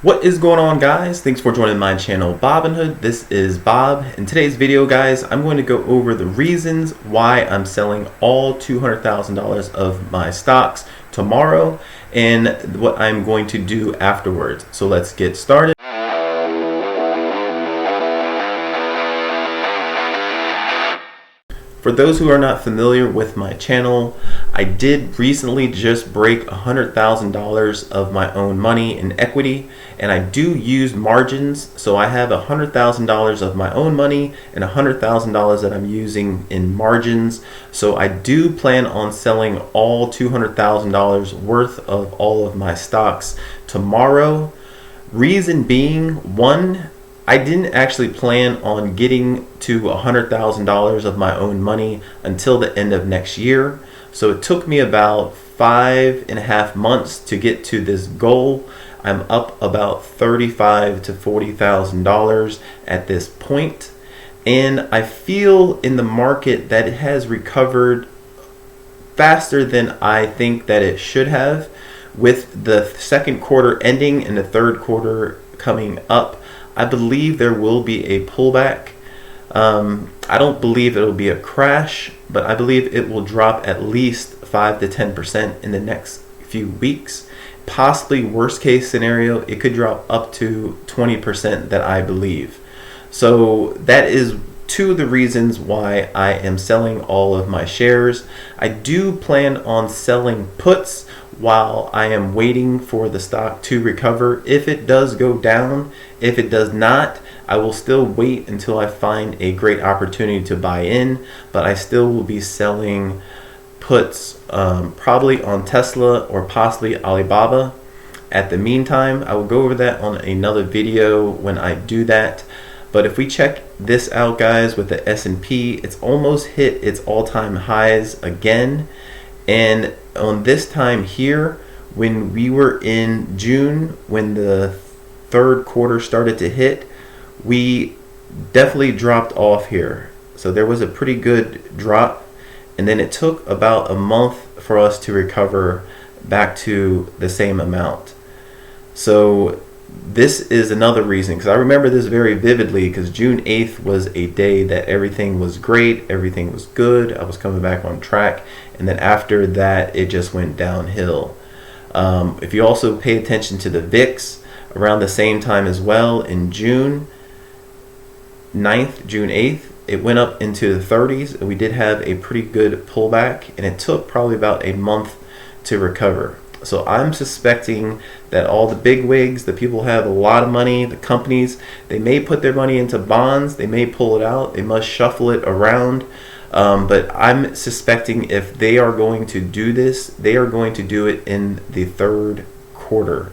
What is going on, guys? Thanks for joining my channel Robinhood. This is Bob. In today's video, guys, I'm going to go over the reasons why I'm selling all $200,000 of my stocks tomorrow and what I'm going to do afterwards. So let's get started. For those who are not familiar with my channel, I did recently just break $100,000 of my own money in equity, and I do use margins. So I have $100,000 of my own money and $100,000 that I'm using in margins. So I do plan on selling all $200,000 worth of all of my stocks tomorrow. Reason being, one, I didn't actually plan on getting to $100,000 of my own money until the end of next year. So it took me about 5.5 months to get to this goal. I'm up about $35,000 to $40,000 at this point. And I feel in the market that it has recovered faster than I think that it should have. With the second quarter ending and the third quarter coming up, I believe there will be a pullback. I don't believe it'll be a crash, but I believe it will drop at least 5 to 10% in the next few weeks. Possibly worst case scenario, it could drop up to 20% that I believe. So that is two of the reasons why I am selling all of my shares. I do plan on selling puts while I am waiting for the stock to recover. If it does go down, if it does not, I will still wait until I find a great opportunity to buy in, but I still will be selling puts probably on Tesla or possibly Alibaba. At the meantime, I will go over that on another video when I do that. But if we check this out, guys, with the S&P, it's almost hit its all-time highs again. And on this time here, when we were in June, when the third quarter started to hit, we definitely dropped off here. So there was a pretty good drop, and then it took about a month for us to recover back to the same amount. So this is another reason, because I remember this very vividly, because June 8th was a day that everything was great, everything was good, I was coming back on track, and then after that it just went downhill. If you also pay attention to the VIX, around the same time as well, in June 9th, June 8th, it went up into the 30s, and we did have a pretty good pullback, and it took probably about a month to recover. So I'm suspecting that all the big wigs, the people who have a lot of money, the companies, they may put their money into bonds, they may pull it out, they must shuffle it around. But I'm suspecting if they are going to do this, they are going to do it in the third quarter.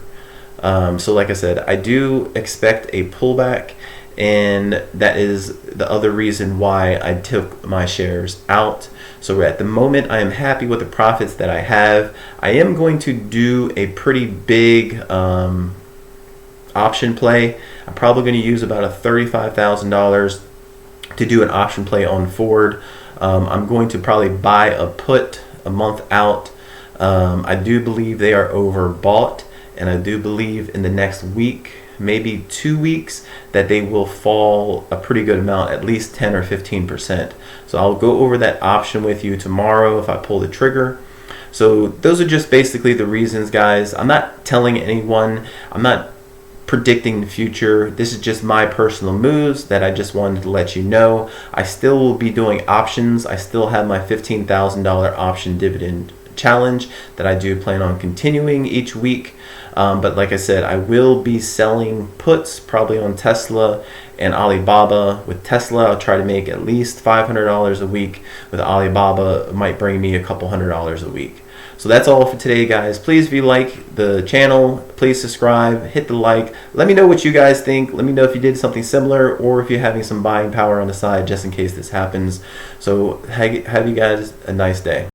So like I said, I do expect a pullback, and that is the other reason why I took my shares out. So at the moment, I am happy with the profits that I have. I am going to do a pretty big option play. I'm probably going to use about $35,000 to do an option play on Ford. I'm going to probably buy a put a month out. I do believe they are overbought, and I do believe in the next week, maybe 2 weeks, that they will fall a pretty good amount, at least 10 or 15%. So I'll go over that option with you tomorrow if I pull the trigger. So those are just basically the reasons, guys. I'm not telling anyone, I'm not predicting the future. This is just my personal moves that I just wanted to let you know. I still will be doing options. I still have my $15,000 option dividend challenge that I do plan on continuing each week. But like I said, I will be selling puts probably on Tesla and Alibaba. With Tesla, I'll try to make at least $500 a week. With Alibaba, it might bring me a couple $100s a week. So that's all for today, guys. Please, if you like the channel, please subscribe, hit the like. Let me know what you guys think. Let me know if you did something similar, or if you're having some buying power on the side just in case this happens. So have you guys a nice day.